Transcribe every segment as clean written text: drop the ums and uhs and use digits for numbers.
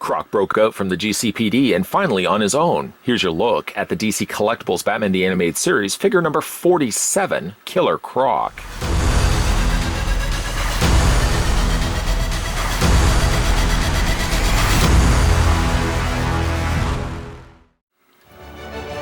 Croc broke out from the GCPD and finally on his own. Here's your look at the DC Collectibles Batman the Animated Series, figure number 47, Killer Croc.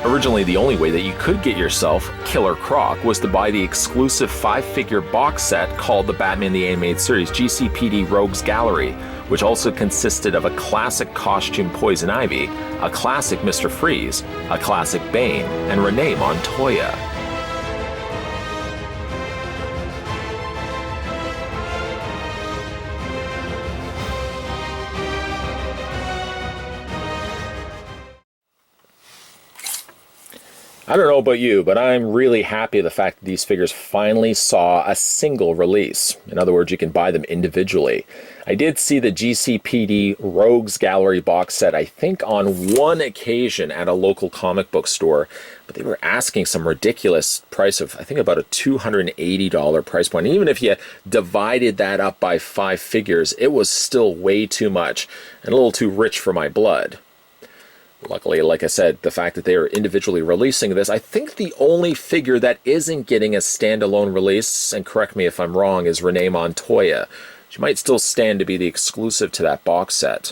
Originally, the only way that you could get yourself Killer Croc was to buy the exclusive 5-figure box set called the Batman the Animated Series GCPD Rogues Gallery, which also consisted of a classic costume Poison Ivy, a classic Mr. Freeze, a classic Bane, and Renee Montoya. I don't know about you, but I'm really happy the fact that these figures finally saw a single release. In other words, you can buy them individually. I did see the GCPD Rogues Gallery box set, I think on one occasion at a local comic book store, but they were asking some ridiculous price of, I think about a $280 price point. Even if you divided that up by 5 figures, it was still way too much and a little too rich for my blood. Luckily, like I said, the fact that they are individually releasing this, I think the only figure that isn't getting a standalone release, and correct me if I'm wrong, is Renee Montoya. She might still stand to be the exclusive to that box set.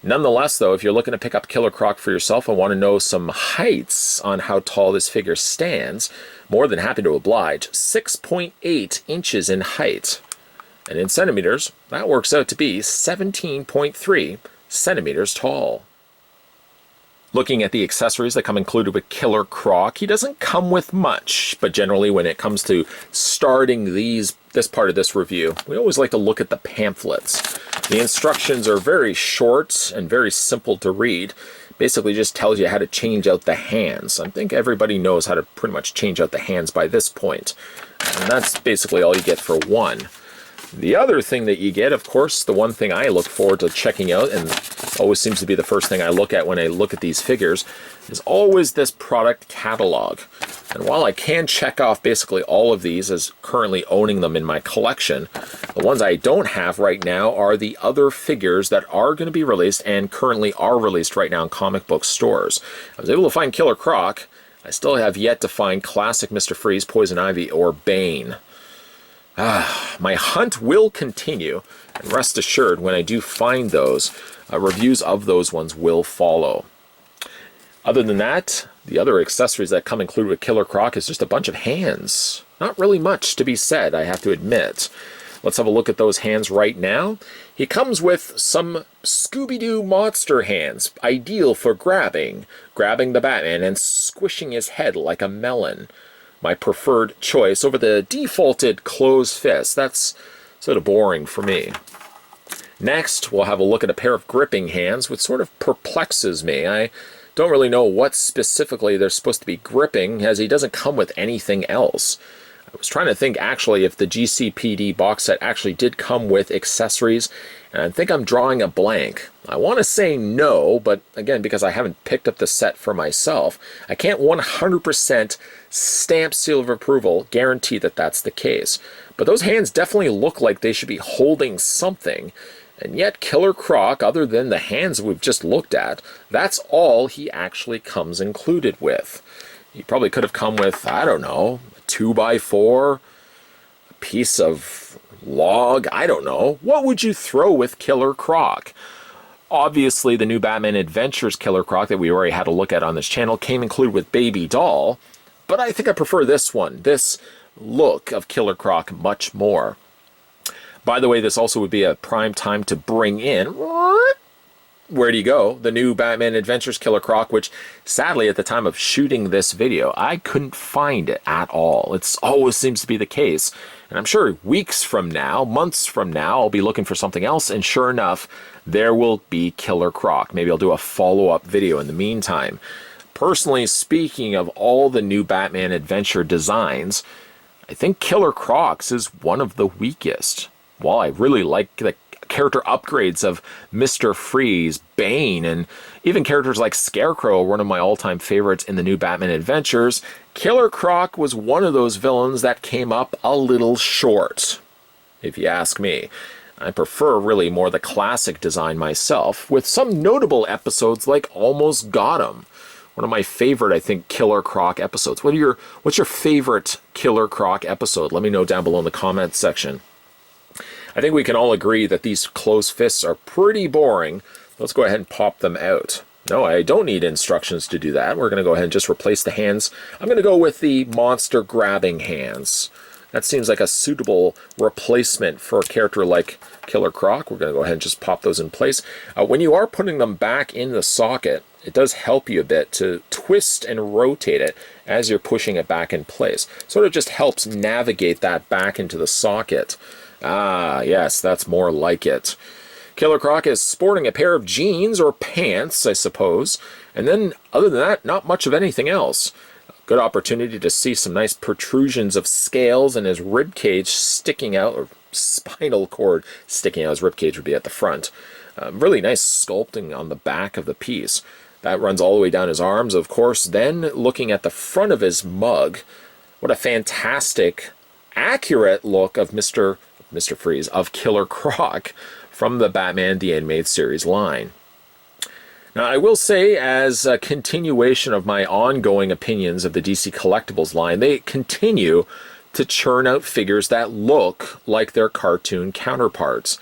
Nonetheless, though, if you're looking to pick up Killer Croc for yourself and want to know some heights on how tall this figure stands, more than happy to oblige. 6.8 inches in height. And in centimeters, that works out to be 17.3 centimeters tall. Looking at the accessories that come included with Killer Croc, he doesn't come with much, but generally when it comes to starting this part of this review, we always like to look at the pamphlets. The instructions are very short and very simple to read. Basically just tells you how to change out the hands. I think everybody knows how to pretty much change out the hands by this point. And that's basically all you get for one. The other thing that you get, of course, the one thing I look forward to checking out, and always seems to be the first thing I look at when I look at these figures, is always this product catalog. And while I can check off basically all of these as currently owning them in my collection, the ones I don't have right now are the other figures that are going to be released and currently are released right now in comic book stores. I was able to find Killer Croc. I still have yet to find classic Mr. Freeze, Poison Ivy, or Bane. My hunt will continue, and rest assured, when I do find those, reviews of those ones will follow. Other than that, the other accessories that come included with Killer Croc is just a bunch of hands. Not really much to be said, I have to admit. Let's have a look at those hands right now. He comes with some Scooby-Doo monster hands, ideal for grabbing the Batman and squishing his head like a melon. My preferred choice over the defaulted closed fist. That's sort of boring for me. Next, we'll have a look at a pair of gripping hands, which sort of perplexes me. I don't really know what specifically they're supposed to be gripping, as he doesn't come with anything else. I was trying to think actually if the GCPD box set actually did come with accessories, and I think I'm drawing a blank. I want to say no, but again, because I haven't picked up the set for myself, I can't 100% stamp seal of approval guarantee that that's the case. But those hands definitely look like they should be holding something, and yet Killer Croc, other than the hands we've just looked at, that's all he actually comes included with. He probably could have come with, I don't know, 2x4, a piece of log, I don't know. What would you throw with Killer Croc? Obviously, the new Batman Adventures Killer Croc that we already had a look at on this channel came included with Baby Doll, but I think I prefer this one, this look of Killer Croc much more. By the way, this also would be a prime time to bring in, where do you go? The new Batman Adventures Killer Croc, which sadly at the time of shooting this video, I couldn't find it at all. It always seems to be the case. And I'm sure weeks from now, months from now, I'll be looking for something else, and sure enough, there will be Killer Croc. Maybe I'll do a follow-up video in the meantime. Personally speaking, of all the new Batman Adventure designs, I think Killer Croc's is one of the weakest. While I really like the character upgrades of Mr. Freeze, Bane, and even characters like Scarecrow, one of my all-time favorites in the new Batman Adventures, Killer Croc was one of those villains that came up a little short, if you ask me. I prefer really more the classic design myself, with some notable episodes like Almost Got 'Em. One of my favorite, I think, Killer Croc episodes. What's your favorite Killer Croc episode? Let me know down below in the comments section. I think we can all agree that these closed fists are pretty boring. Let's go ahead and pop them out. No, I don't need instructions to do that. We're going to go ahead and just replace the hands. I'm going to go with the monster grabbing hands. That seems like a suitable replacement for a character like Killer Croc. We're going to go ahead and just pop those in place. When you are putting them back in the socket, it does help you a bit to twist and rotate it as you're pushing it back in place. Sort of just helps navigate that back into the socket. Ah, yes, that's more like it. Killer Croc is sporting a pair of jeans or pants, I suppose. And then, other than that, not much of anything else. Good opportunity to see some nice protrusions of scales and his rib cage sticking out, or spinal cord sticking out. His rib cage would be at the front. Really nice sculpting on the back of the piece. That runs all the way down his arms, of course. Then, looking at the front of his mug, what a fantastic, accurate look of Mr. Freeze, of Killer Croc from the Batman The Animated Series line. Now, I will say, as a continuation of my ongoing opinions of the DC Collectibles line, they continue to churn out figures that look like their cartoon counterparts.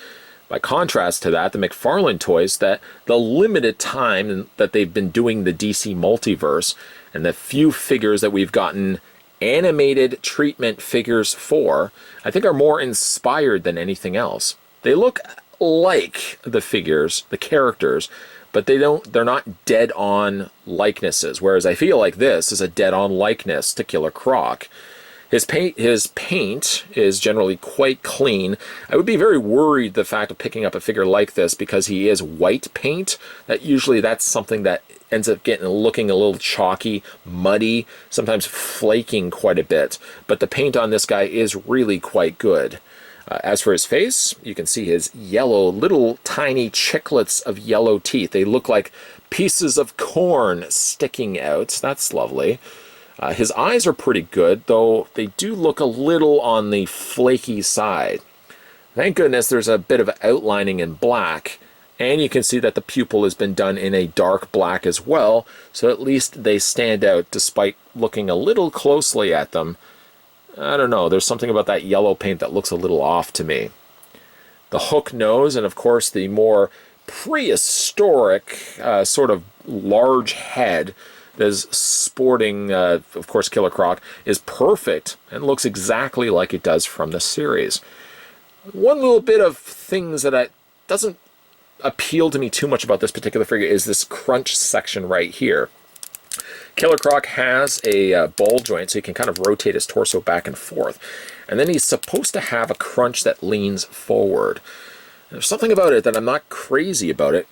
By contrast to that, the McFarlane toys, that the limited time that they've been doing the DC multiverse, and the few figures that we've gotten animated treatment figures for, I think are more inspired than anything else. They look like the figures, the characters, but they're not dead-on likenesses, whereas I feel like this is a dead-on likeness to Killer Croc. His paint is generally quite clean. I would be very worried the fact of picking up a figure like this because he is white paint. That's something that ends up looking a little chalky, muddy, sometimes flaking quite a bit. But the paint on this guy is really quite good. As for his face, you can see his yellow, little tiny chiclets of yellow teeth. They look like pieces of corn sticking out. That's lovely. His eyes are pretty good, though they do look a little on the flaky side. Thank goodness there's a bit of outlining in black, and you can see that the pupil has been done in a dark black as well, so at least they stand out despite looking a little closely at them. I don't know, there's something about that yellow paint that looks a little off to me. The hook nose, and of course the more prehistoric sort of large head that is sporting, of course, Killer Croc, is perfect and looks exactly like it does from the series. One little bit of things that doesn't appeal to me too much about this particular figure is this crunch section right here. Killer Croc has a ball joint, so he can kind of rotate his torso back and forth. And then he's supposed to have a crunch that leans forward. There's something about it that I'm not crazy about it.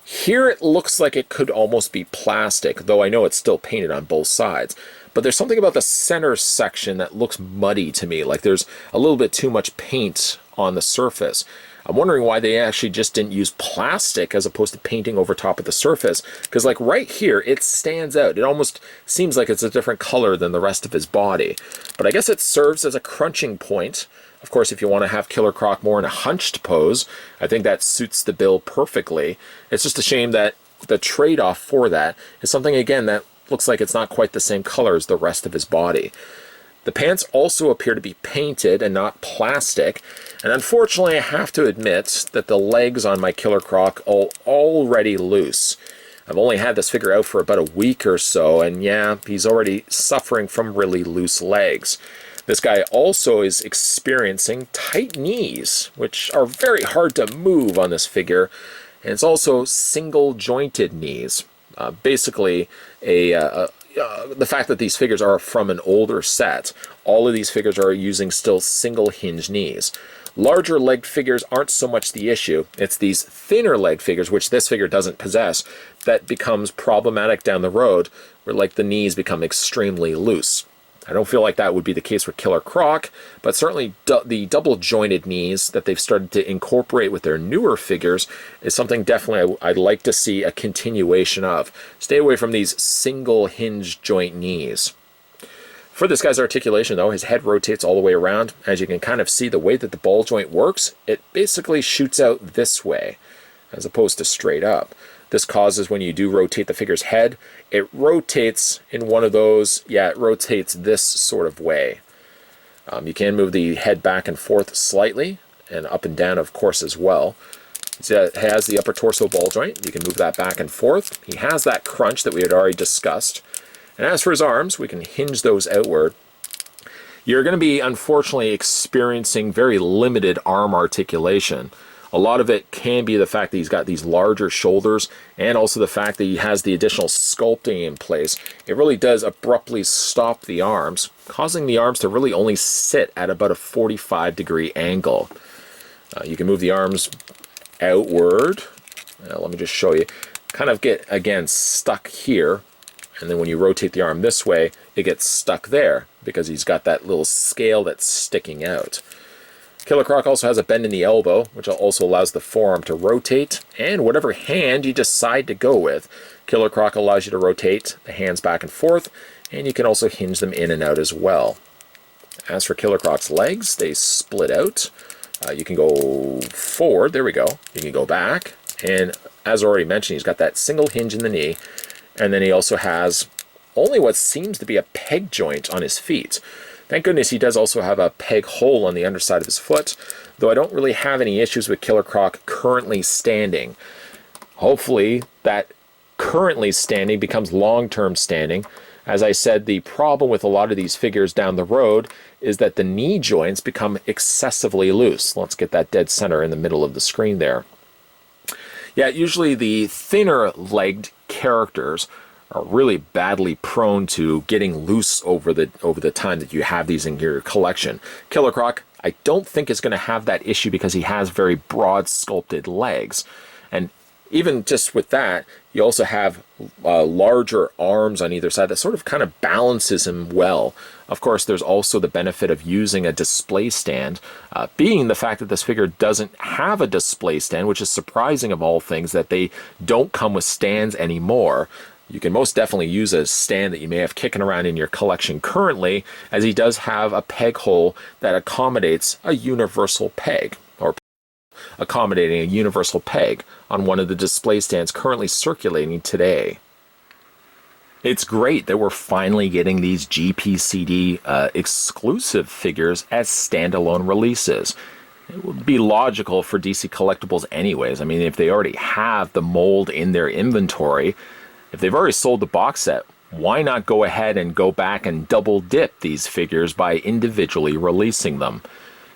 Here it looks like it could almost be plastic, though I know it's still painted on both sides. But there's something about the center section that looks muddy to me, like there's a little bit too much paint on the surface. I'm wondering why they actually just didn't use plastic as opposed to painting over top of the surface, because like right here, it stands out. It almost seems like it's a different color than the rest of his body. But I guess it serves as a crunching point. Of course, if you want to have Killer Croc more in a hunched pose, I think that suits the bill perfectly. It's just a shame that the trade-off for that is something, again, that looks like it's not quite the same color as the rest of his body. The pants also appear to be painted and not plastic, and unfortunately I have to admit that the legs on my Killer Croc are already loose. I've only had this figure out for about a week or so, and yeah, he's already suffering from really loose legs. This guy also is experiencing tight knees, which are very hard to move on this figure, and it's also single-jointed knees. Basically, the fact that these figures are from an older set, all of these figures are using still single hinge knees. Larger legged figures aren't so much the issue. It's these thinner legged figures, which this figure doesn't possess, that becomes problematic down the road, where like the knees become extremely loose. I don't feel like that would be the case with Killer Croc, but certainly the double jointed knees that they've started to incorporate with their newer figures is something definitely I'd like to see a continuation of. Stay away from these single hinge joint knees. For this guy's articulation, though, his head rotates all the way around. As you can kind of see, the way that the ball joint works, it basically shoots out this way, as opposed to straight up. This causes, when you do rotate the figure's head, it rotates in one of those, it rotates this sort of way. You can move the head back and forth slightly, and up and down, of course, as well. It has the upper torso ball joint. You can move that back and forth. He has that crunch that we had already discussed. And as for his arms, we can hinge those outward. You're going to be, unfortunately, experiencing very limited arm articulation. A lot of it can be the fact that he's got these larger shoulders, and also the fact that he has the additional sculpting in place. It really does abruptly stop the arms, causing the arms to really only sit at about a 45-degree angle. You can move the arms outward. Let me just show you. Kind of get, again, stuck here, and then when you rotate the arm this way, it gets stuck there because he's got that little scale that's sticking out. Killer Croc also has a bend in the elbow, which also allows the forearm to rotate, and whatever hand you decide to go with. Killer Croc allows you to rotate the hands back and forth, and you can also hinge them in and out as well. As for Killer Croc's legs, they split out. You can go forward, there we go. You can go back, and as already mentioned, he's got that single hinge in the knee, and then he also has only what seems to be a peg joint on his feet. Thank goodness he does also have a peg hole on the underside of his foot, though I don't really have any issues with Killer Croc currently standing. Hopefully that currently standing becomes long-term standing. As I said, the problem with a lot of these figures down the road is that the knee joints become excessively loose. Let's get that dead center in the middle of the screen there. Yeah, usually the thinner-legged characters are really badly prone to getting loose over the time that you have these in your collection. Killer Croc, I don't think is going to have that issue because he has very broad sculpted legs. And even just with that, you also have larger arms on either side that sort of kind of balances him well. Of course, there's also the benefit of using a display stand, being the fact that this figure doesn't have a display stand, which is surprising of all things that they don't come with stands anymore. You can most definitely use a stand that you may have kicking around in your collection currently, as he does have a peg hole that accommodates a universal peg, or accommodating a universal peg on one of the display stands currently circulating today. It's great that we're finally getting these GPCD exclusive figures as standalone releases. It would be logical for DC Collectibles anyways. I mean, if they already have the mold in their inventory, if they've already sold the box set, why not go ahead and go back and double dip these figures by individually releasing them?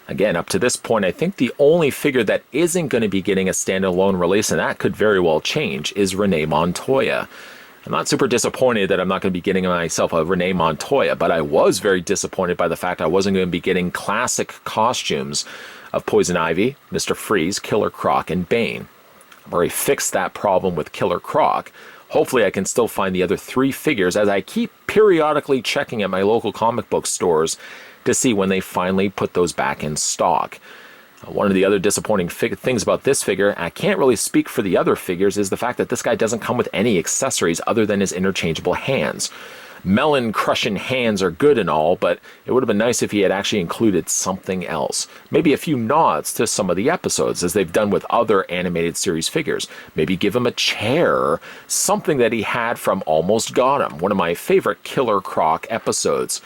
Again, up to this point, I think the only figure that isn't going to be getting a standalone release, and that could very well change, is Renee Montoya. I'm not super disappointed that I'm not going to be getting myself a Renee Montoya, but I was very disappointed by the fact I wasn't going to be getting classic costumes of Poison Ivy, Mr. Freeze, Killer Croc, and Bane. I've already fixed that problem with Killer Croc. Hopefully I can still find the other 3 figures as I keep periodically checking at my local comic book stores to see when they finally put those back in stock. One of the other disappointing things about this figure, and I can't really speak for the other figures, is the fact that this guy doesn't come with any accessories other than his interchangeable hands. Melon crushing hands are good and all, but it would have been nice if he had actually included something else. Maybe a few nods to some of the episodes, as they've done with other animated series figures. Maybe give him a chair, something that he had from Almost Got Him, one of my favorite Killer Croc episodes.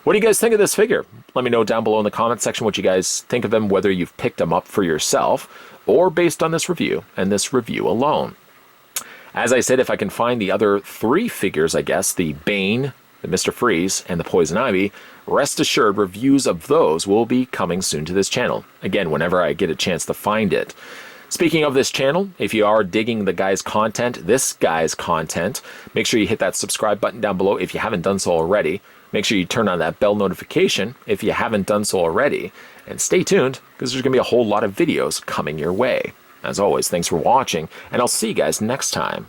What do you guys think of this figure? Let me know down below in the comment section what you guys think of him, whether you've picked him up for yourself or based on this review and this review alone. As I said, if I can find the other 3 figures, I guess, the Bane, the Mr. Freeze, and the Poison Ivy, rest assured reviews of those will be coming soon to this channel. Again, whenever I get a chance to find it. Speaking of this channel, if you are digging this guy's content, make sure you hit that subscribe button down below if you haven't done so already. Make sure you turn on that bell notification if you haven't done so already. And stay tuned, because there's going to be a whole lot of videos coming your way. As always, thanks for watching, and I'll see you guys next time.